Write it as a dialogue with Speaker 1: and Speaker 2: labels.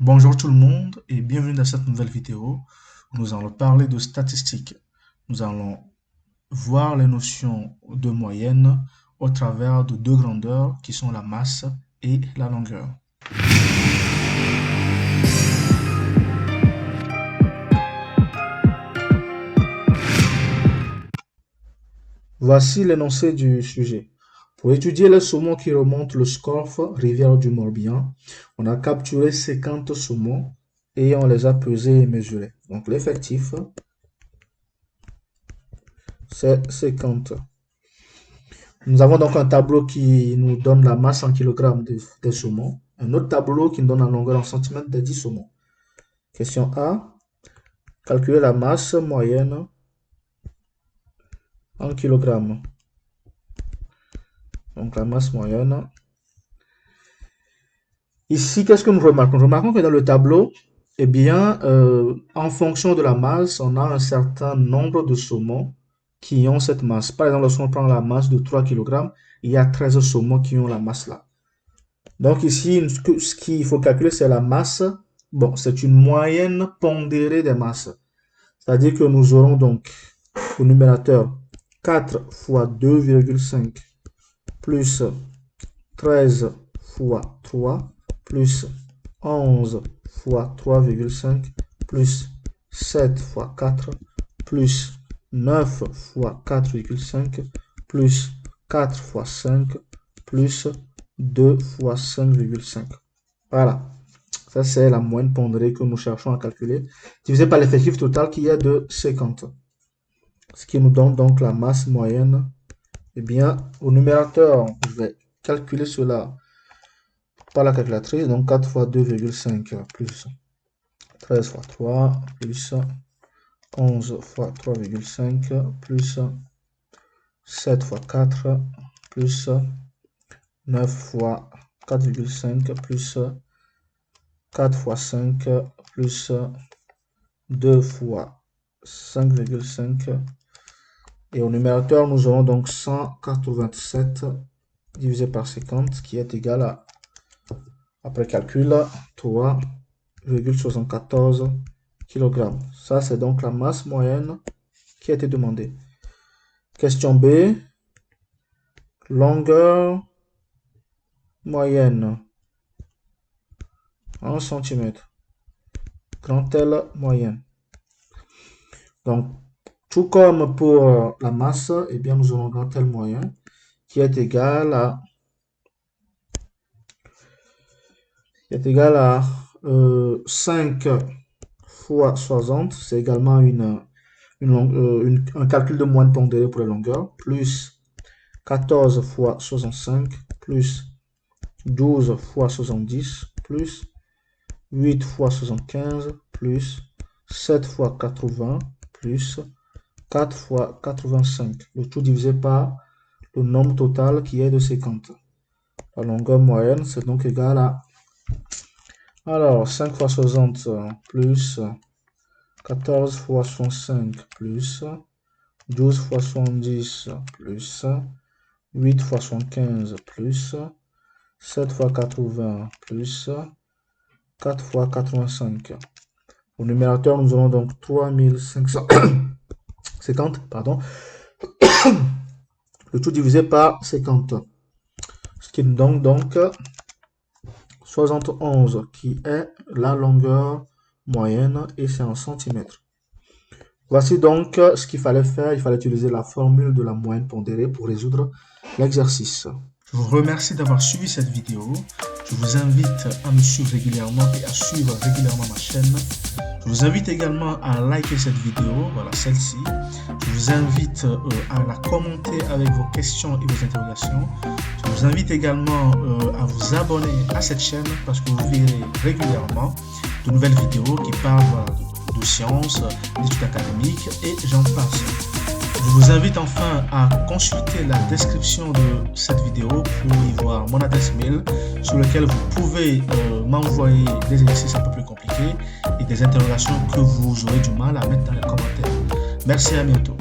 Speaker 1: Bonjour tout le monde et bienvenue dans cette nouvelle vidéo où nous allons parler de statistiques. Nous allons voir les notions de moyenne au travers de deux grandeurs qui sont la masse et la longueur. Voici l'énoncé du sujet. Pour étudier les saumons qui remontent le Scorff, rivière du Morbihan, on a capturé 50 saumons et on les a pesés et mesurés. Donc l'effectif, c'est 50. Nous avons donc un tableau qui nous donne la masse en kilogrammes des saumons. Un autre tableau qui nous donne la longueur en centimètres des 10 saumons. Question A. Calculer la masse moyenne en kilogrammes. Donc la masse moyenne. Ici, qu'est-ce que nous remarquons? Nous remarquons que dans le tableau, eh bien, en fonction de la masse, on a un certain nombre de saumons qui ont cette masse. Par exemple, lorsqu'on prend la masse de 3 kg, il y a 13 saumons qui ont la masse là. Donc ici, ce qu'il faut calculer, c'est la masse. Bon, c'est une moyenne pondérée des masses. C'est-à-dire que nous aurons donc au numérateur 4 fois 2,5 plus 13 fois 3 plus 11 fois 3,5 plus 7 fois 4 plus 9 fois 4,5 plus 4 fois 5 plus 2 fois 5,5. Voilà. Ça, c'est la moyenne pondérée que nous cherchons à calculer, divisé par l'effectif total qui est de 50. Ce qui nous donne donc la masse moyenne. Eh bien, au numérateur, je vais calculer cela par la calculatrice. Donc, 4 fois 2,5 plus 13 fois 3 plus 11 fois 3,5 plus 7 fois 4 plus 9 fois 4,5 plus 4 fois 5 plus 2 fois 5,5. Et au numérateur, nous aurons donc 187 divisé par 50, qui est égal à, après calcul, 3,74 kg. Ça, c'est donc la masse moyenne qui a été demandée. Question B. Longueur moyenne en centimètres. Grand L moyenne. Donc, tout comme pour la masse, eh bien, nous aurons grand L moyen qui est égal à 5 fois 60. C'est également un calcul de moyenne pondérée pour les longueurs, plus 14 fois 65, plus 12 fois 70, plus 8 fois 75, plus 7 fois 80, plus 4 fois 85. Le tout divisé par le nombre total qui est de 50. La longueur moyenne, c'est donc égal à... Alors, 5 fois 60 plus 14 fois 65 plus 12 fois 70 plus 8 fois 75 plus 7 fois 80 plus 4 fois 85. Au numérateur, nous aurons donc 3550, pardon, le tout divisé par 50. Ce qui nous donne donc 71, qui est la longueur moyenne, et c'est en centimètres. Voici donc ce qu'il fallait faire. Il fallait utiliser la formule de la moyenne pondérée pour résoudre l'exercice. Je vous remercie d'avoir suivi cette vidéo. Je vous invite à me suivre régulièrement et à suivre régulièrement ma chaîne. Je vous invite également à liker cette vidéo, voilà celle-ci. Je vous invite à la commenter avec vos questions et vos interrogations. Je vous invite également à vous abonner à cette chaîne parce que vous verrez régulièrement de nouvelles vidéos qui parlent de sciences, d'études académiques et j'en passe. Je vous invite enfin à consulter la description de cette vidéo pour y voir mon adresse mail sur lequel vous pouvez m'envoyer des exercices un peu plus compliqués et des interrogations que vous aurez du mal à mettre dans les commentaires. Merci, à bientôt.